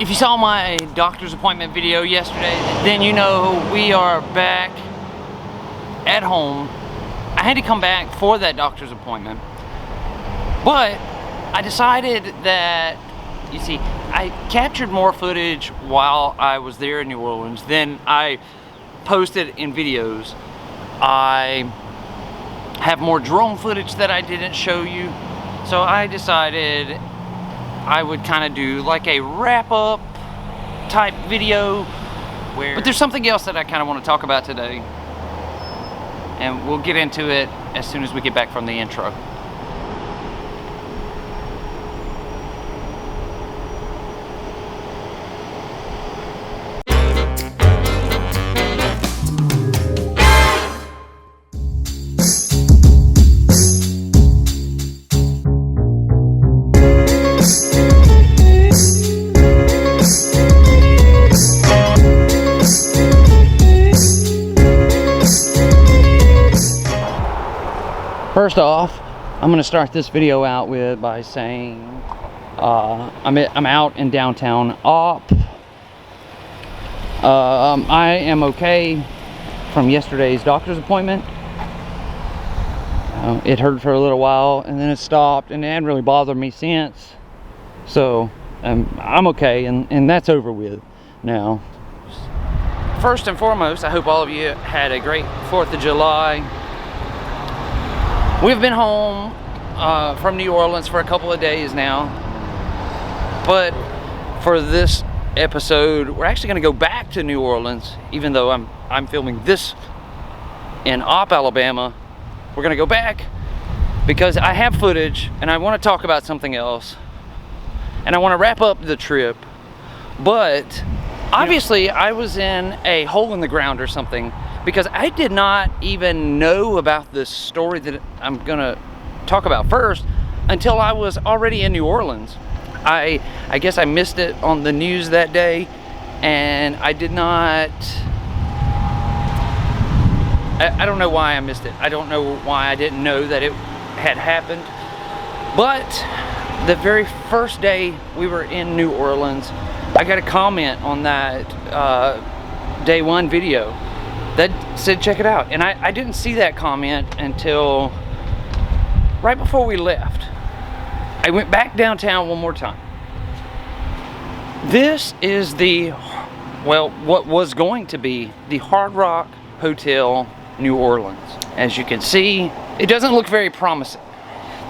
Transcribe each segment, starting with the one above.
If you saw my doctor's appointment video yesterday, then you know we are back at home. I had to come back for that doctor's appointment, but I decided that, you see, I captured more footage while I was there in New Orleans than I posted in videos. I have more drone footage that I didn't show you, so I decided I would kind of do like a wrap-up type video but there's something else that I kind of want to talk about today, and we'll get into it as soon as we get back from the intro. First off, I'm going to start this video out by saying I'm out in downtown Op. I am okay from yesterday's doctor's appointment. It hurt for a little while and then it stopped, and it hadn't really bothered me since. So I'm okay, and that's over with now. First and foremost, I hope all of you had a great 4th of July. We've been home from New Orleans for a couple of days now, but for this episode, we're actually going to go back to New Orleans. Even though I'm filming this in Op, Alabama, we're going to go back because I have footage and I want to talk about something else, and I want to wrap up the trip. But obviously, I was in a hole in the ground or something, because I did not even know about this story that I'm gonna talk about first until I was already in New Orleans. I guess I missed it on the news that day, and I did not, I don't know why I missed it. I don't know why I didn't know that it had happened. But the very first day we were in New Orleans, I got a comment on that day one video that said check it out, and I didn't see that comment until right before we left. I went back downtown one more time. This is what was going to be the Hard Rock Hotel New Orleans. As you can see, it doesn't look very promising.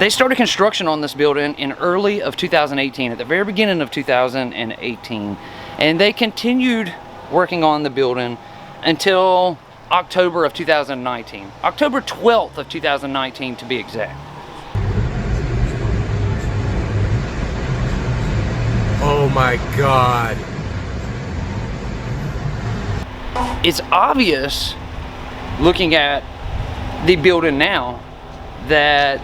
They started construction on this building in early of 2018, at the very beginning of 2018, and they continued working on the building until October of 2019. October 12th of 2019 to be exact. Oh my God. It's obvious, looking at the building now, that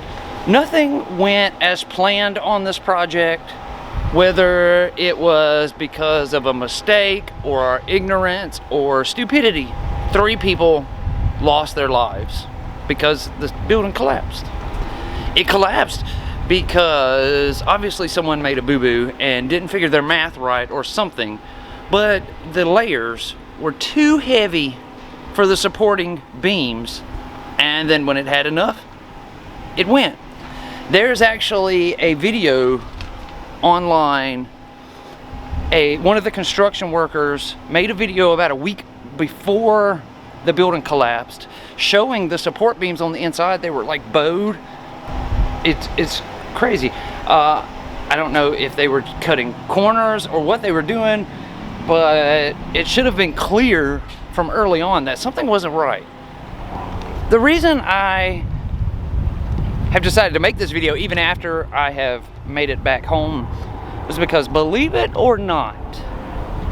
nothing went as planned on this project. Whether it was because of a mistake or ignorance or stupidity, 3 people lost their lives because the building collapsed. It collapsed because obviously someone made a boo-boo and didn't figure their math right or something, but the layers were too heavy for the supporting beams, and then when it had enough, it went. There's actually a video online. One of the construction workers made a video about a week before the building collapsed, showing the support beams on the inside. They were like bowed. It's crazy. I don't know if they were cutting corners or what they were doing, but it should have been clear from early on that something wasn't right. The reason I have decided to make this video even after I have made it back home was because, believe it or not,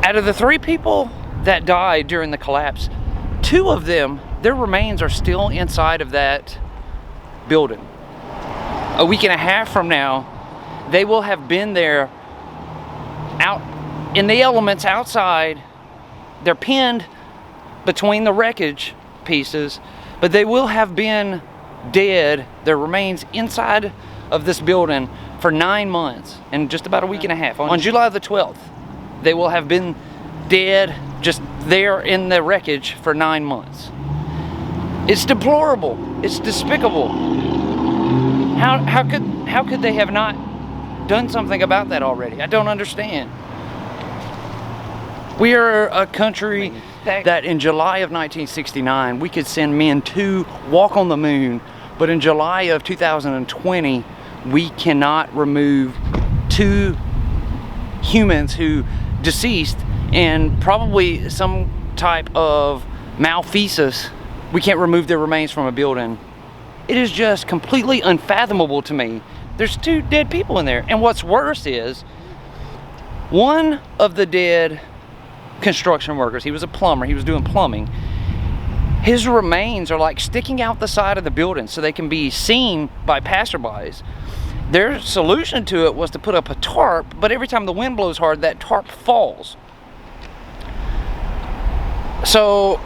out of the 3 people that died during the collapse, 2 of them, their remains are still inside of that building. A week and a half from now, they will have been there out in the elements outside. They're pinned between the wreckage pieces, but they will have been dead, their remains inside of this building for 9 months and just about a week and a half. On July the 12th, they will have been dead, just there in the wreckage for 9 months. It's deplorable. It's despicable. How could they have not done something about that already? I don't understand. We are a country that in July of 1969 we could send men to walk on the moon, but in July of 2020 we cannot remove 2 humans who deceased and probably some type of malfeasance. We can't remove their remains from a building. It is just completely unfathomable to me. There's 2 dead people in there, and what's worse is one of the dead construction workers, he was a plumber, he was doing plumbing, his remains are like sticking out the side of the building so they can be seen by passerbys. Their solution to it was to put up a tarp, but every time the wind blows hard, that tarp falls. So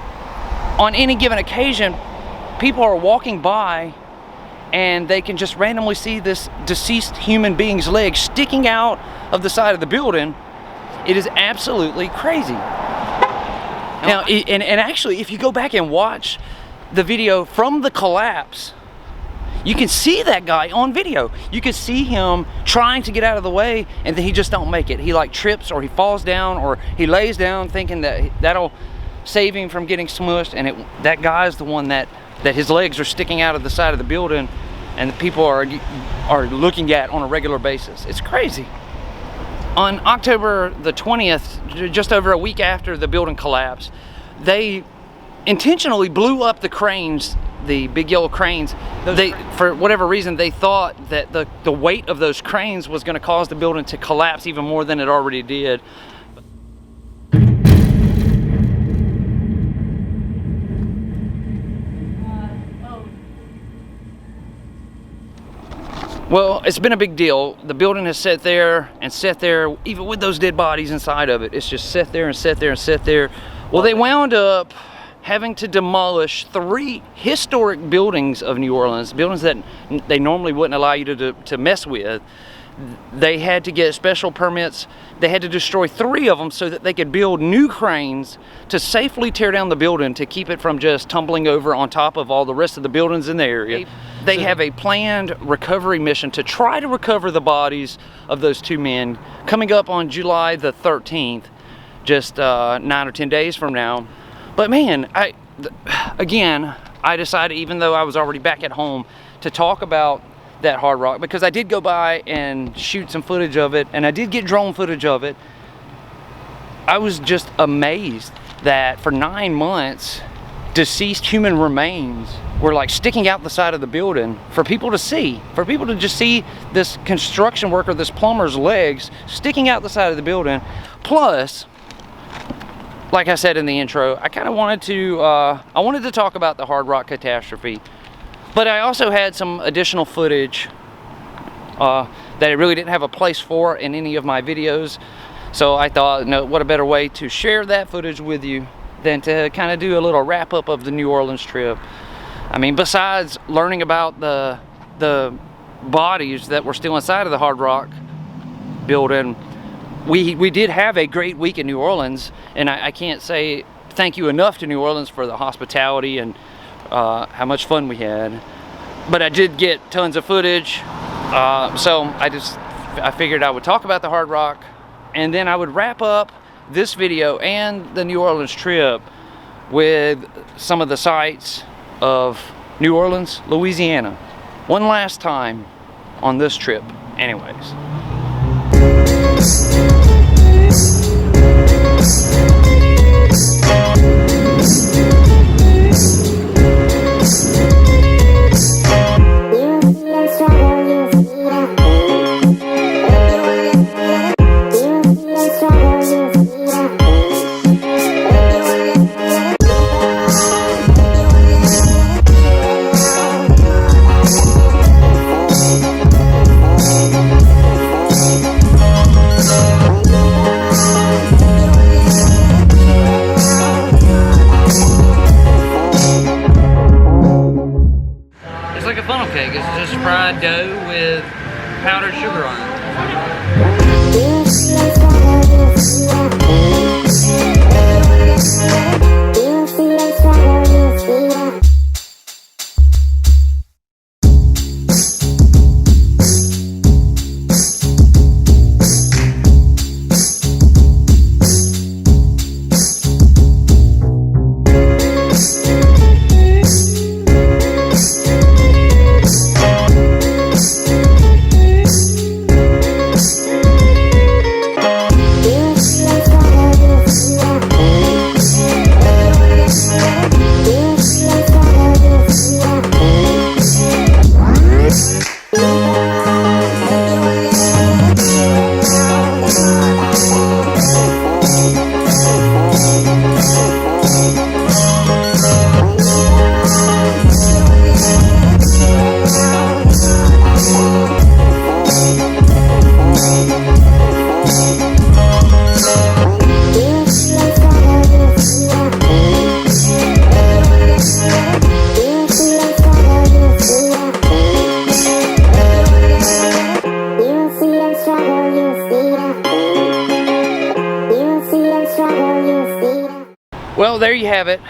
on any given occasion, people are walking by and they can just randomly see this deceased human being's leg sticking out of the side of the building. It is absolutely crazy. Now, and actually, if you go back and watch the video from the collapse, you can see that guy on video. You can see him trying to get out of the way, and then he just don't make it. He like trips, or he falls down, or he lays down thinking that that'll save him from getting smushed, and that guy is the one that his legs are sticking out of the side of the building, and the people are looking at on a regular basis. It's crazy. On October the 20th, just over a week after the building collapsed, they intentionally blew up the cranes, the big yellow cranes. For whatever reason, they thought that the weight of those cranes was going to cause the building to collapse even more than it already did. Well, it's been a big deal. The building has sat there and sat there, even with those dead bodies inside of it. It's just sat there and sat there and sat there. Well, they wound up having to demolish 3 historic buildings of New Orleans, buildings that they normally wouldn't allow you to mess with. They had to get special permits. They had to destroy 3 of them so that they could build new cranes to safely tear down the building to keep it from just tumbling over on top of all the rest of the buildings in the area. They have a planned recovery mission to try to recover the bodies of those 2 men coming up on July the 13th, just 9 or 10 days from now. But man, again, I decided, even though I was already back at home, to talk about that hard rock, because I did go by and shoot some footage of it, and I did get drone footage of it. I was just amazed that for 9 months, deceased human remains were like sticking out the side of the building for people to see, for people to just see this construction worker, this plumber's legs sticking out the side of the building. Plus, like I said in the intro, I kind of wanted to talk about the hard rock catastrophe. But I also had some additional footage that I really didn't have a place for in any of my videos. So I thought, no, what a better way to share that footage with you than to kind of do a little wrap up of the New Orleans trip. I mean, besides learning about the bodies that were still inside of the Hard Rock building, we did have a great week in New Orleans, and I can't say thank you enough to New Orleans for the hospitality and how much fun we had. But I did get tons of footage, so I figured I would talk about the Hard Rock, and then I would wrap up this video and the New Orleans trip with some of the sights of New Orleans, Louisiana, one last time on this trip anyways. It's like a funnel cake. It's just fried dough with powdered sugar on it. Well, there you have it.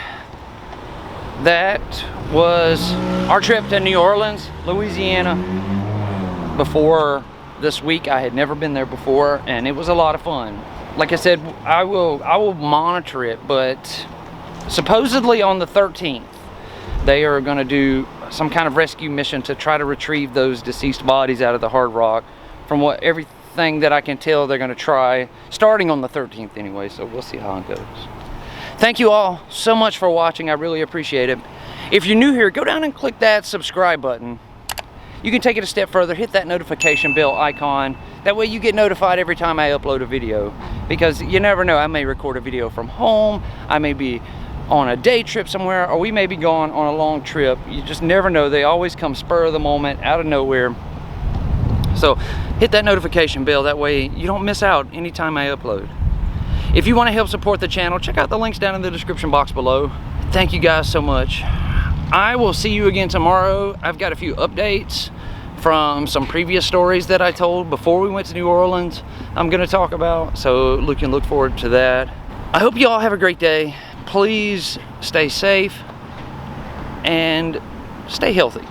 That was our trip to New Orleans, Louisiana. Before this week, I had never been there before, and it was a lot of fun. Like I said, I will monitor it, but supposedly on the 13th, they are going to do some kind of rescue mission to try to retrieve those deceased bodies out of the hard rock. From what everything that I can tell, they're going to try starting on the 13th anyway, so we'll see how it goes. Thank you all so much for watching. I really appreciate it. If you're new here, go down and click that subscribe button. You can take it a step further, hit that notification bell icon. That way you get notified every time I upload a video, because you never know, I may record a video from home, I may be on a day trip somewhere, or we may be going on a long trip. You just never know. They always come spur of the moment, out of nowhere. So hit that notification bell, that way you don't miss out anytime I upload. If you want to help support the channel, check out the links down in the description box below. Thank you guys so much. I will see you again tomorrow. I've got a few updates from some previous stories that I told before we went to New Orleans I'm going to talk about, so look forward to that. I hope you all have a great day. Please stay safe and stay healthy.